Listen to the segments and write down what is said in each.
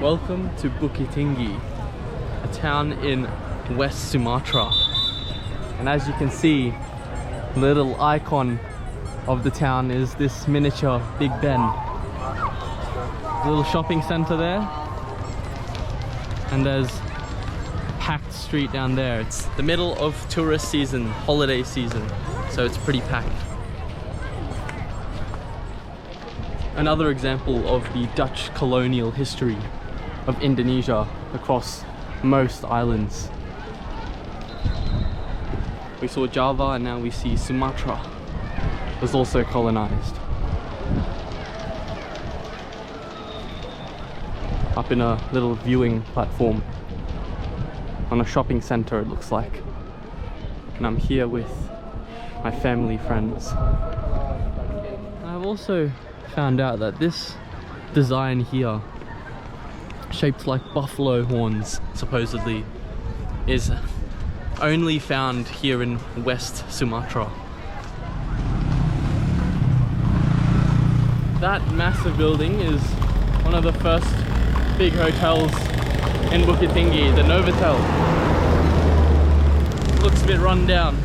Welcome to Bukittinggi, a town in West Sumatra. And as you can see, the little icon of the town is this miniature Big Ben. A little shopping center there, and there's a packed street down there. It's the middle of tourist season, holiday season, so it's pretty packed. Another example of the Dutch colonial history of Indonesia across most islands. We saw Java and now we see Sumatra was also colonized. Up in a little viewing platform on a shopping center, it looks like. And I'm here with my family friends. I've also found out that this design here, shaped like buffalo horns supposedly, is only found here in West Sumatra. That massive building is one of the first big hotels in Bukittinggi, the Novotel. Looks a bit run down.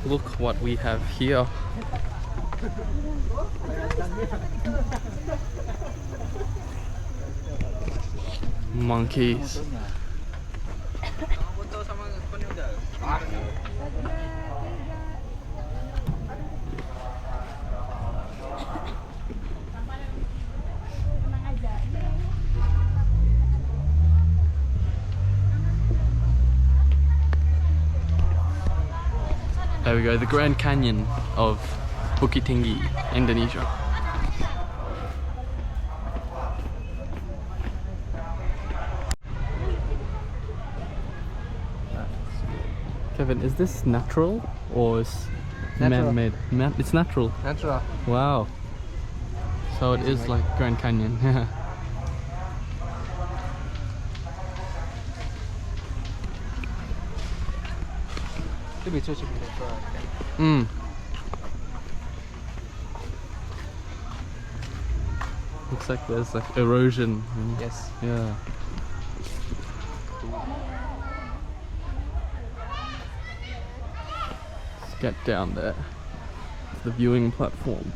Look what we have here. Monkeys. There we go, the Grand Canyon of Bukittinggi, Indonesia. Kevin, is this natural or is man-made? It's natural. Natural. Wow. So it is like Grand Canyon. Looks like there's like erosion. Yes. Yeah. Let's get down there to the viewing platform.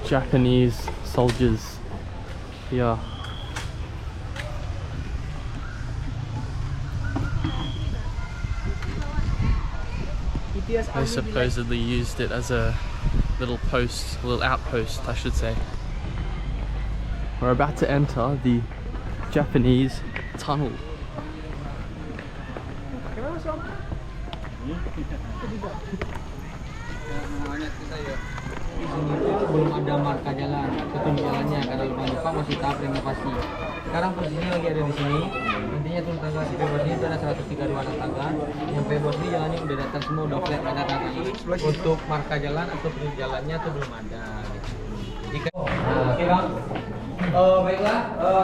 Japanese soldiers here. They supposedly used it as a little post, a little outpost, I should say. We're about to enter the Japanese tunnel. Belum ada marka jalan, petunjuk jalannya karena Lobang Jepang masih tahap renovasi. Sekarang posisinya lagi ada di sini. Nantinya turun tangga sampai bos ini itu ada 132 anak tangga. Sampai bos ini jalannya udah datang semua, udah flat, ada tangga. Untuk marka jalan atau petunjuk jalannya tuh belum ada. Jika oke bang. Baiklah,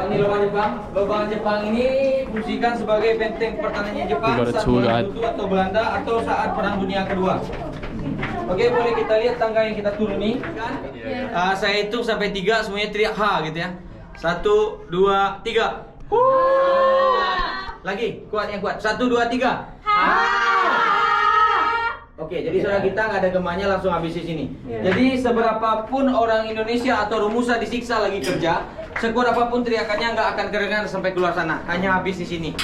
ini Lobang Jepang. Lobang Jepang ini fungsikan sebagai benteng pertahanannya Jepang saat Sekutu atau Belanda atau saat Perang Dunia Kedua. Oke, boleh kita lihat tangga yang kita turuni kan? Saya hitung sampai 3, semuanya teriak ha gitu ya. 1, 2, 3. Lagi, kuat yang kuat. 1, 2, 3. Ha. Oke, jadi saudara kita nggak ada gemanya, langsung habis di sini. Jadi seberapapun orang Indonesia atau rumusa disiksa lagi kerja, sekuat apapun teriakannya nggak akan kedengar sampai keluar sana, hanya habis di sini.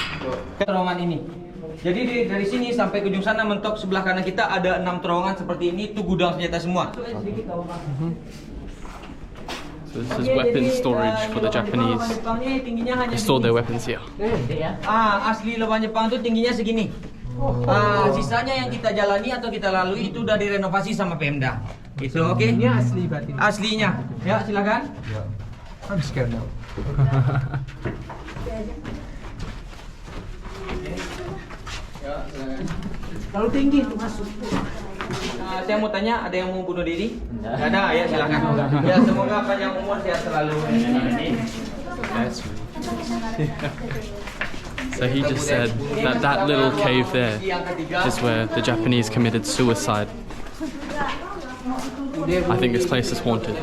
Terowongan ini. Jadi dari sini sampai ke ujung sana mentok sebelah kanan kita ada 6 terowongan seperti ini, itu gudang senjata semua. So this is weapon storage for the Japanese. They store their weapons here. Asli Lobang Jepang itu tingginya segini. Sisanya yang kita jalani atau kita lalui itu udah direnovasi sama Pemda. Gitu, oke? Ini asli berarti. Aslinya. Ya, silakan. I'm scared now. Terlalu tinggi untuk masuk. Saya mau tanya, ada yang mau bunuh diri? Nggak ada, ya silakan. Ya semoga panjang umur, sehat selalu. That's So he just said that that little cave there is where the Japanese committed suicide. I think this place is haunted.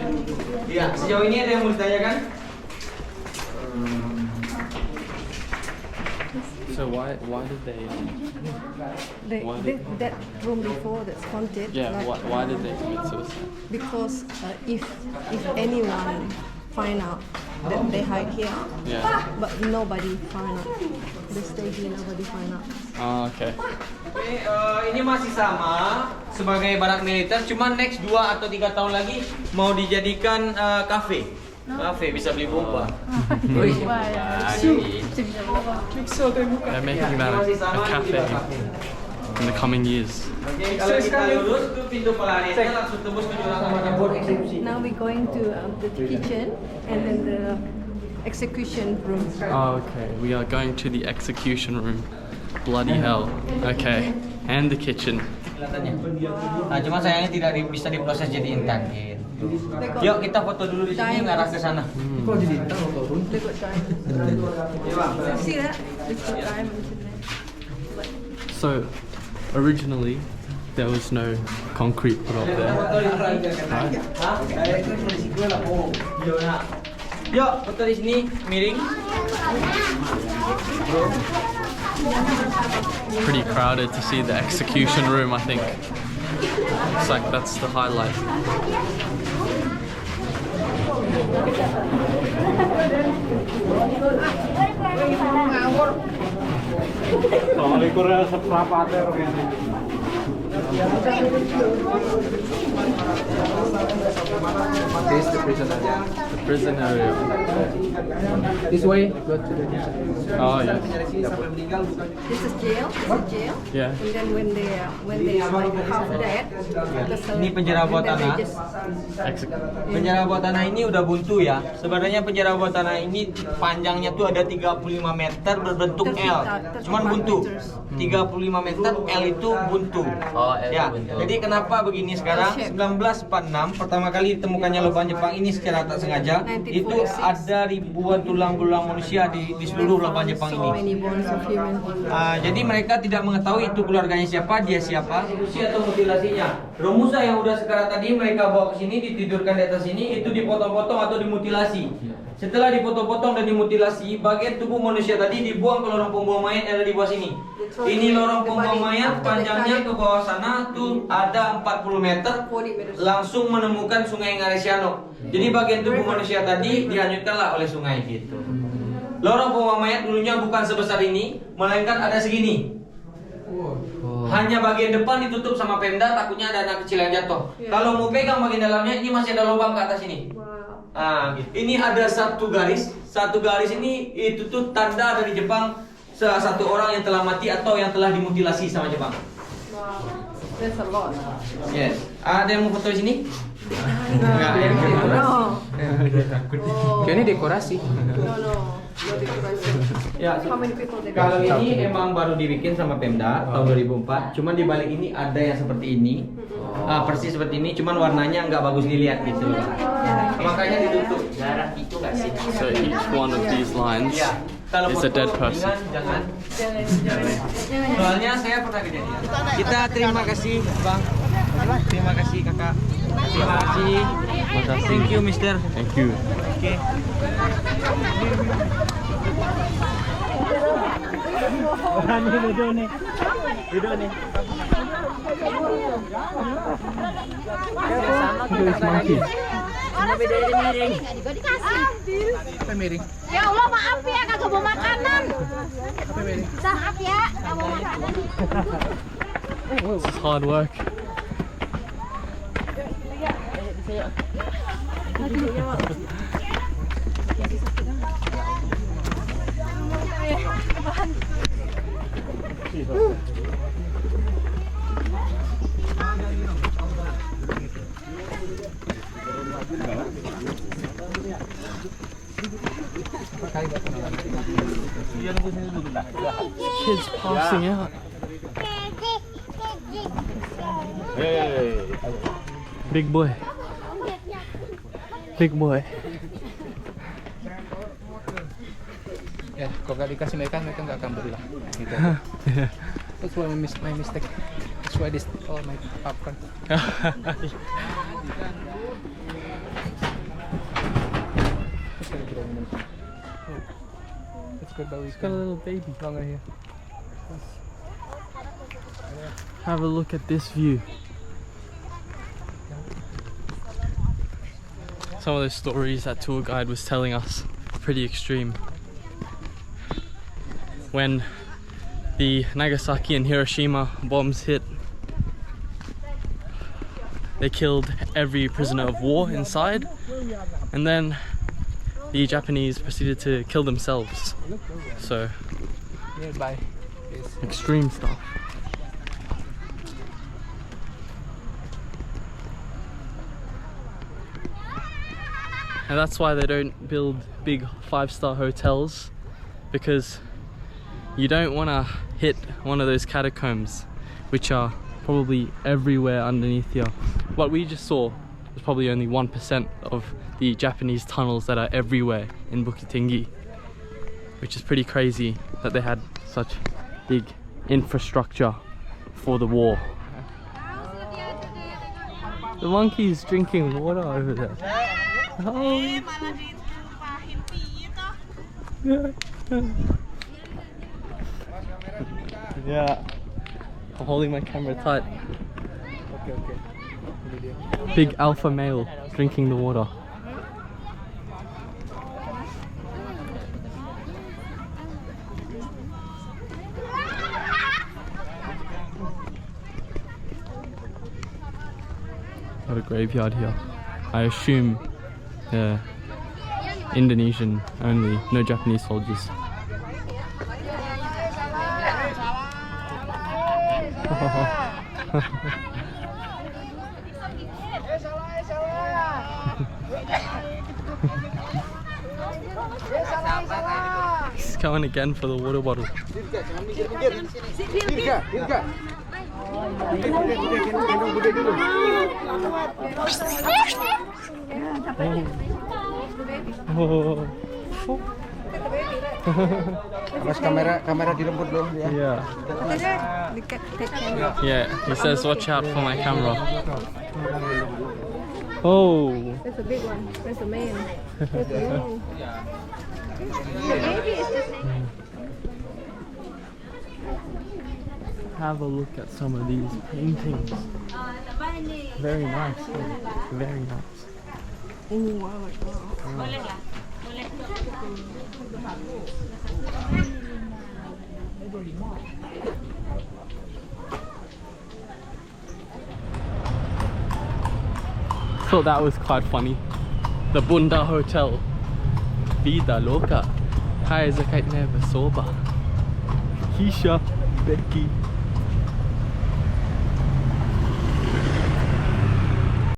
Ya, sejauh ini ada yang mau ditanyakan? So why did they? That room before that's haunted. Yeah, like, why did they commit suicide? Because if anyone find out that they hide here, Yeah. but nobody find out. They stay here, nobody find out. Oh, okay. Oke, ini masih sama sebagai barak militer, cuma next 2 atau 3 tahun lagi mau dijadikan kafe. Kafe bisa beli bomba. They're making that a cafe in the coming years. Oke, kalau kita lurus ke pintu pelariannya langsung tembus ke jurang jebol eksekusi. Now we're going to the kitchen and then the execution room. Oh, okay. We are going to the execution room. Bloody hell. Okay. And the kitchen. Kelihatannya. Nah, cuma sayangnya tidak bisa diproses jadi intan gitu. Yuk kita foto dulu di sini ngarah ke sana. They got diamonds. See that? They got diamonds in there. So, originally, there was no concrete put up there. Yuk, foto di sini miring. Pretty crowded to see the execution room, I think. It's like that's the highlight. This is the prison area. The prison area. This way, go to the Oh, yes. This is jail. This is jail. Yeah. And then when they like half dead, Ini penjara bawah tanah. Penjara bawah tanah ini udah buntu ya. Sebenarnya penjara bawah tanah ini panjangnya tuh ada 35 meter berbentuk L. Cuman buntu. 35 meter L itu buntu. Oh, L Ya. buntu. Jadi kenapa begini sekarang? 1946 pertama kali ditemukannya lubang Jepang ini secara tak sengaja. Itu ada ribuan tulang belulang manusia di seluruh lubang Jepang so many ini. bones of human. Jadi mereka tidak mengetahui itu keluarganya siapa, dia siapa, usia atau mutilasinya. Romusa yang udah sekarat tadi mereka bawa ke sini, ditidurkan di atas sini, itu dipotong-potong atau dimutilasi. Setelah dipotong-potong dan dimutilasi, bagian tubuh manusia tadi dibuang ke lorong pembuang mayat yang ada di bawah sini. Ini lorong pembuang mayat, panjangnya ke bawah sana tuh ada 40 meter, langsung menemukan sungai Ngaresiano. Jadi bagian tubuh manusia tadi dihanyutkanlah oleh sungai gitu. Lorong pembuang mayat dulunya bukan sebesar ini, melainkan ada segini. Hanya bagian depan ditutup sama Pemda, takutnya ada anak kecil yang jatuh. Kalau mau pegang bagian dalamnya, ini masih ada lubang ke atas ini. Nah, gitu. Ini ada satu garis ini itu tuh tanda dari Jepang satu orang yang telah mati atau yang telah dimutilasi sama Jepang. That's a lot. Yes. Ada yang mau foto di sini? Enggak. No. Ini dekorasi. No decoration. Ya, How many people they kalau got? ini emang baru dibikin sama Pemda tahun 2004. Cuman di balik ini ada yang seperti ini. Persis seperti ini, cuman warnanya nggak bagus dilihat gitu loh. Makanya ditutup. Jarak itu nggak sih? So each one of these lines Kalau is a foto, dead person. Jangan. Soalnya saya pernah kejadian. Kita terima kasih Bang. Terima kasih Kakak. Terima kasih. Thank you Mister. Thank you. Oke. Orang bedanya miring. Juga dikasih. Apa miring? Ya Allah maaf ya kagak bawa makanan. Apa miring? Maaf ya kagak bawa makanan. This is hard work. Kids passing out. Big boy. Big boy. Ya, kalau nggak dikasih mereka nggak akan beli lah. Gitu. That's why my mistake. That's why this all my popcorn. It's good, but we It's got a little baby. longer here. Have a look at this view. Some of those stories that tour guide was telling us are pretty extreme. When the Nagasaki and Hiroshima bombs hit, they killed every prisoner of war inside, and then the Japanese proceeded to kill themselves. So, Nearby. extreme stuff. And that's why they don't build big 5-star hotels, because you don't want to hit one of those catacombs, which are probably everywhere underneath here. What we just saw was probably only 1% of the Japanese tunnels that are everywhere in Bukittinggi, which is pretty crazy that they had such big infrastructure for the war. The monkey's drinking water over there. Oh. Yeah. I'm holding my camera tight. Okay. Big alpha male drinking the water. Got a graveyard here. I assume Indonesian only, no Japanese soldiers. He's going again for the water bottle. Oh. Mas kamera dirembut belum ya? Yeah, he says watch out for my camera. Oh. That's a big one. That's a man. That's a man. The baby is just... Have a look at some of these paintings. Very nice. Very nice. Oh, wow. Thought that was quite funny. The Bunda Hotel. Vida loca. Hai zakat never sober. Keisha, Becky,